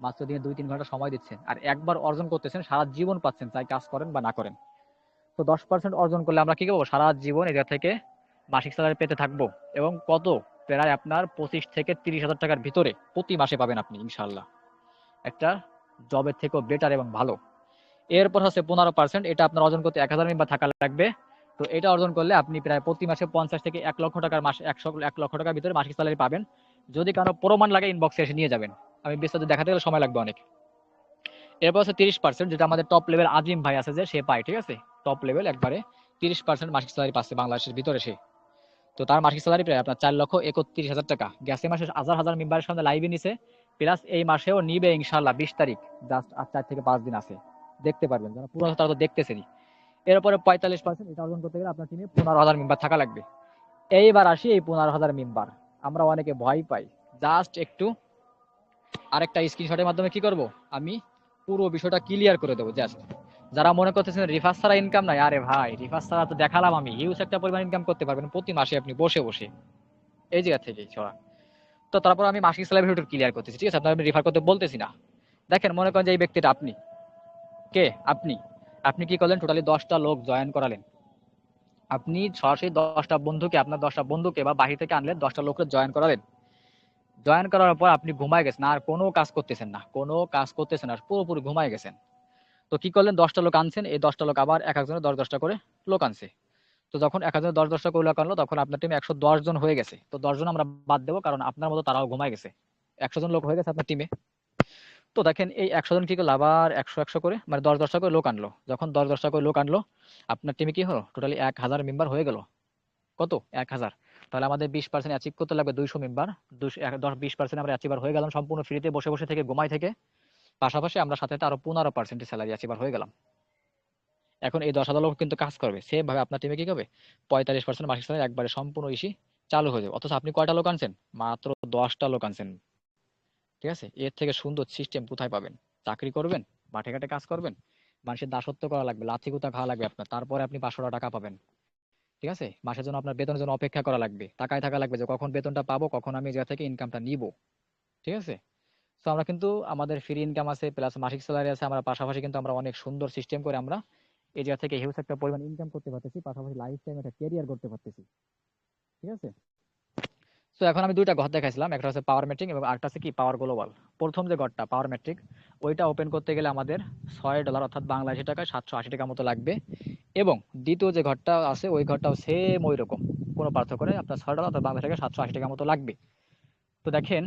মাত্র দিনে 2-3 ঘন্টা সময় দিচ্ছেন, আর একবার অর্জন করতেছেন, সারা জীবন পাচ্ছেন, চাই কাজ করেন বা না করেন। তো 10% অর্জন করলে আমরা কি করবো, সারা জীবন এটা থেকে মাসিক স্যালারি পেতে থাকবো। এবং কত, প্রায় আপনার 25 থেকে 30 হাজার টাকার ভিতরে প্রতি মাসে পাবেন আপনি ইনশাল্লাহ, একটা জবের থেকেও বেটার এবং ভালো। এরপর হচ্ছে 15%, এটা আপনার অর্জন করতে 1000 মেম্বার থাকা লাগবে। তো এটা অর্জন করলে আপনি প্রায় প্রতি মাসে 50 থেকে 1 লক্ষ টাকার মাসে 1 লক্ষ টাকার ভিতরে মাসিক স্যালারি পাবেন। যদি কারো প্রমাণ লাগে ইনবক্সে এসে নিয়ে যাবেন, আমি বিস্তারিত দেখাতে গেলে সময় লাগবে অনেক। এরপর হচ্ছে 30%, যেটা আমাদের টপ লেভেল আজিম ভাই আছে যে সে পায়, ঠিক আছে, টপ লেভেল একবারে 30% মাসিক স্যালারি পাচ্ছে বাংলাদেশের ভিতরে সে। তো তার মাসিক স্যালারি প্রায় আপনার 4,31,000 টাকা। গেছে মাসে হাজার হাজার মেম্বারের সামনে লাইভে নিছে, প্লাস এই মাসেও নিবে ইনশাল্লাহ 20 তারিখ, জাস্ট আর 4 থেকে 5 দিন আছে, দেখতে পারবেন, যারা পুরো তারা তো দেখতেছেনই। এরপরে 45%, এটা অর্জন করতে গেলে আপনার টিমে 15,000 মেম্বার থাকা লাগবে। এইবার আসি এই 15,000 মেম্বার, আমরা অনেকে ভয় পাই। জাস্ট একটু আরেকটা স্ক্রিনশটের মাধ্যমে কি করব, আমি পুরো বিষয়টা ক্লিয়ার করে দেবো জাস্ট। যারা মনে করতেছেন রিফার ছাড়া ইনকাম নাই, আরে ভাই রিফার ছাড়া তো দেখালাম আমি, হিউজ একটা পরিমাণ ইনকাম করতে পারবেন প্রতি মাসে আপনি বসে বসে, এই জায়গা থেকে ছড়া। তো তারপর আমি মাসিক স্যালারি ভিডিও ক্লিয়ার করতেছি, ঠিক আছে, আপনার আমি রিফার করতে বলতেছি না। দেখেন, মনে করেন যে এই ব্যক্তিটা আপনি, কে আপনি, আপনি কি করলেন, টোটালি 10টা লোক জয়েন করালেন। আপনি সরাসরি 10টা বন্ধুকে, আপনার 10টা বন্ধুকে বা বাহির থেকে আনলেন, 10টা লোককে জয়েন করালেন। জয়েন করার পর আপনি ঘুমায় গেছেন, আর কোনো কাজ করতেছেন না, কোনো কাজ করতেছেন না, পুরোপুরি ঘুমায় গেছেন। তো কি করলেন, 10টা লোক আনছেন, এই 10টা লোক আবার এক একজনের 10-10টা করে লোক আনছে। তো যখন এক একজনের 10-10টা করে লোক আনলো, তখন আপনার টিমে 110 জন হয়ে গেছে। তো 10 জন আমরা বাদ দেবো, কারণ আপনার মতো তারাও ঘুমায় গেছে। 100 জন লোক হয়ে গেছে আপনার টিমে। তো দেখেন, এই 100 জন কি করলো, আবার 100-100 করে, মানে 10-10টা করে লোক আনলো। যখন 10-10টা করে লোক আনলো, আপনার টিমে কি হলো, টোটালি 1000 মেম্বার হয়ে গেল। কত? 1000। তাহলে আমাদের 20% অ্যাচিভ করতে লাগবে 200 মেম্বার। 20% আমরা অ্যাচিভার হয়ে গেলাম সম্পূর্ণ ফ্রিতে বসে বসে থেকে ঘুমাই থেকে। পাশাপাশি আমরা সাথে আরো 15% স্যালারি অ্যাচিভার হয়ে গেলাম। এখন এই 10,000 লোক কিন্তু কাজ করবে সেম ভাবে। আপনার টিমে কি হবে? 45% মাসিক স্যালারি একবারে সম্পূর্ণ চালু হয়ে যাবে। অথচ আপনি কয়টা লোক আনছেন? মাত্র 10টা লোক আনছেন। ঠিক আছে, এর থেকে সুন্দর সিস্টেম কোথায় পাবেন? চাকরি করবেন, মাঠে ঘাটে কাজ করবেন, মানুষের দাসত্ব করা লাগবে, লাথি গুতা খাওয়া লাগবে আপনার, তারপরে আপনি 500 টাকা পাবেন। ঠিক আছে, মাসের জন্য আপনার বেতনের জন্য অপেক্ষা করা লাগবে, তাকায় থাকা লাগবে যে কখন বেতনটা পাবো, কখন আমি এই জায়গা থেকে ইনকামটা নিব। ঠিক আছে, তো আমরা কিন্তু আমাদের ফ্রি ইনকাম আছে প্লাস মাসিক স্যালারি আছে, আমরা পাশাপাশি কিন্তু আমরা অনেক সুন্দর সিস্টেম করে আমরা এই জায়গা থেকে হিউজ একটা পরিমাণ ইনকাম করতে পারতেছি, পাশাপাশি লাইফ টাইম একটা ক্যারিয়ার করতে পারতেছি। ঠিক আছে, তো এখন আমি দুইটা ঘর দেখাইছিলাম, একটা হচ্ছে পাওয়ার মেট্রিক এবং আরেকটা হচ্ছে কি পাওয়ার গ্লোবাল। প্রথম যে ঘরটা পাওয়ার মেট্রিক, ওইটা ওপেন করতে গেলে আমাদের $6 অর্থাৎ বাংলাদেশি টাকায় 780 টাকা মতো লাগবে। এবং দ্বিতীয় যে ঘরটা আছে ওই ঘরটাও সেম ওই রকম, কোনো পার্থক্য নেই, আপনার $6 অর্থাৎ বাংলাদেশি টাকায় 780 টাকা মতো লাগবে। তো দেখেন,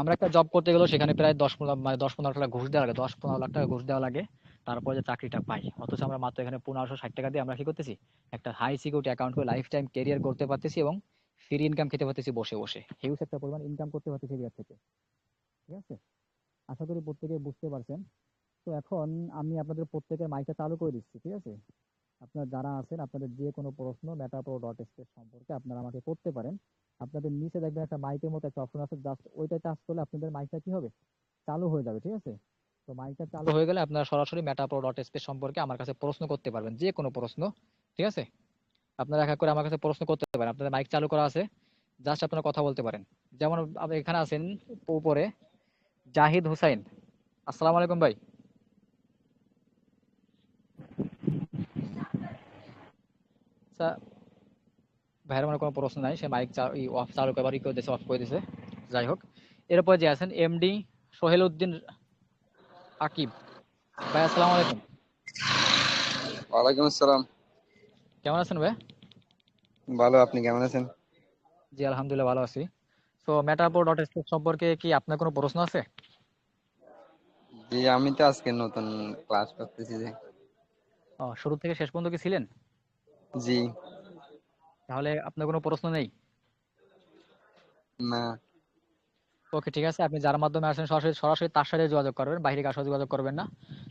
আমরা একটা জব করতে গেলেও সেখানে প্রায় 10-15 লাখ ঘুষ দেওয়া লাগে, 10-15 লাখ টাকা ঘুষ দেওয়া লাগে, তারপরে যে চাকরিটা পাই। অথচ আমরা মাত্র এখানে 1560 টাকা দিয়ে আমরা কি করতেছি? একটা হাই সিকিউরিটি অ্যাকাউন্ট করে লাইফ টাইম ক্যারিয়ার করতে পারতেছি এবং ফ্রি ইনকাম খেতে পারতেছি বসে বসে, হিউজ একটা পরিমাণ ইনকাম করতে পারতেছি এর থেকে। ঠিক আছে, আশা করি প্রত্যেকে বুঝতে পারছেন। তো এখন আমি আপনাদের প্রত্যেকের মাইকটা চালু করে দিচ্ছি। ঠিক আছে, আপনারা যারা আছেন আপনাদের যে কোনো প্রশ্ন মেটাপ্রো ডট স্পেস সম্পর্কে আপনারা আমাকে করতে পারেন। আপনাদের নিচে দেখবেন একটা মাইকের মতো একটা অপশন আছে, জাস্ট ওইটা টাচ করলে আপনাদের মাইকটা কি হবে? চালু হয়ে যাবে। ঠিক আছে, তো মাইকটা চালু হয়ে গেলে আপনারা সরাসরি মেটাপ্রো ডট স্পেস সম্পর্কে আমার কাছে প্রশ্ন করতে পারবেন, যে কোনো প্রশ্ন। ঠিক আছে, আপনারা এক এক করে আমার কাছে প্রশ্ন করতে পারেন, আপনাদের মাইক চালু করা আছে, জাস্ট আপনারা কথা বলতে পারেন। যেমন আপনি এখানে আছেন উপরে, জাহিদ হুসাইন। আসসালামু আলাইকুম ভাই। আচ্ছা, ভাইয়ের মনে কোনো প্রশ্ন নাই, সে মাইক অফ চালু করবার ই করে দিয়েছে, অফ করে দিয়েছে। যাই হোক, এরপর যে আছেন এমডি সোহেল উদ্দিন আকিব ভাই, আসসালামু আলাইকুম। ওয়ালাইকুম আসসালাম। কেমন আছেন ভাই? ভালো, আপনি কেমন আছেন? জি আলহামদুলিল্লাহ ভালো আছি। তো মেটাপোর ডট স্পেস সম্পর্কে কি আপনার কোনো প্রশ্ন আছে? জি, আমি তো আজকে নতুন ক্লাস করতেছি যে। শুরু থেকে শেষ পর্যন্ত কি ছিলেন? জি। তাহলে আপনার কোনো প্রশ্ন নেই? না। ওকে ঠিক আছে, আপনি যার মাধ্যমে আসেন সরাসরি সরাসরি তার সাথে যোগাযোগ করবেন, বাইরে কারোর সাথে যোগাযোগ করবেন না।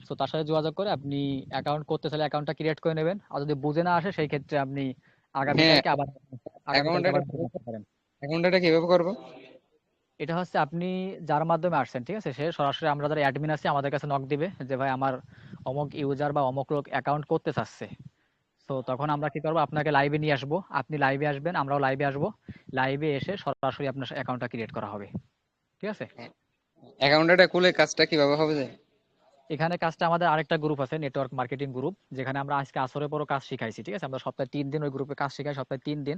তো তার সাথে যোগাযোগ করে আপনি অ্যাকাউন্ট করতে চাইলে অ্যাকাউন্টটা ক্রিয়েট করে নেবেন, আর যদি বুঝে না আসে সেই ক্ষেত্রে আপনি হ্যাঁ, আগামীকালকে আবার অ্যাকাউন্ট আগামীকালকে এটা আবার নতুন আসতে পারেন। অ্যাকাউন্ট এটা কিভাবে করবো? এটা হচ্ছে আপনি যার মাধ্যমে আসছেন, ঠিক আছে, সে সরাসরি আমরা যারা অ্যাডমিন আছি আমাদের কাছে নক দিবে যে ভাই আমার অমুক ইউজার বা অমুক লোক অ্যাকাউন্ট করতে চাচ্ছে। তো তখন আমরা কি করবো, আপনাকে লাইভে নিয়ে আসবো, আপনি লাইভে আসবেন, আমরাও লাইভে আসবো, লাইভে এসে সরাসরি আপনার অ্যাকাউন্টটা ক্রিয়েট করা হবে। ঠিক আছে, অ্যাকাউন্ট এটা খুলে কাজটা কিভাবে হবে যে? এখানে কাজটা আমাদের আরেকটা গ্রুপ আছে, নেটওয়ার্ক মার্কেটিং গ্রুপ, যেখানে আমরা আজকে আসরের পরও কাজ শিখাইছি। ঠিক আছে, আমরা সপ্তাহে 3 দিন ওই গ্রুপে কাজ শিখাই, সপ্তাহে 3 দিন।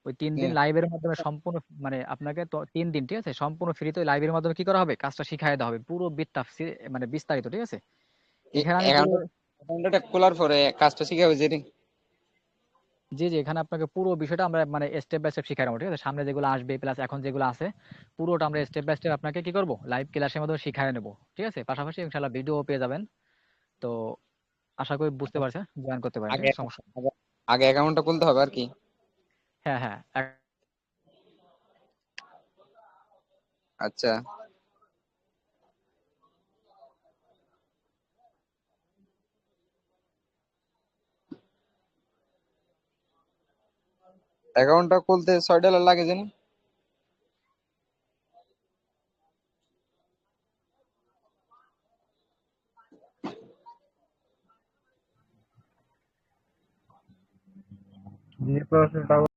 ওই 3 দিন হ্যাঁ। লাইভের মাধ্যমে সম্পূর্ণ, মানে আপনাকে তো 3 দিন, ঠিক আছে, সম্পূর্ণ ফ্রিতে লাইভের মাধ্যমে কি করা হবে, কাজটা শিখাই দেওয়া হবে পুরো বিস্তারিত, মানে বিস্তারিত। ঠিক আছে, এখানে আমি পুরো, অ্যাকাউন্ট এটা খোলার পরে কাজটা শিখাবে যে? জি জি, এখানে আপনাকে পুরো বিষয়টা আমরা মানে স্টেপ বাই স্টেপ শিখাই নেবো। ঠিক আছে, সামনে যেগুলো আসবে প্লাস এখন যেগুলো আছে পুরোটা আমরা স্টেপ বাই স্টেপ আপনাকে কি করবো, লাইভ ক্লাসের মাধ্যমে শিখাই নেবো। ঠিক আছে, পাশাপাশি ইনশাআল্লাহ ভিডিও পেয়ে যাবেন। তো আশা করি বুঝতে পারছেন, জয়েন করতে পারেন। ঠিক আগে আছে, সমস্যা নেই। আগে আগে অ্যাকাউন্টটা খুলতে হবে আর কি? হ্যাঁ হ্যাঁ, আচ্ছা, অ্যাকাউন্টটা খুলতে $6 লাগে জানি। জি, প্রশ্নটা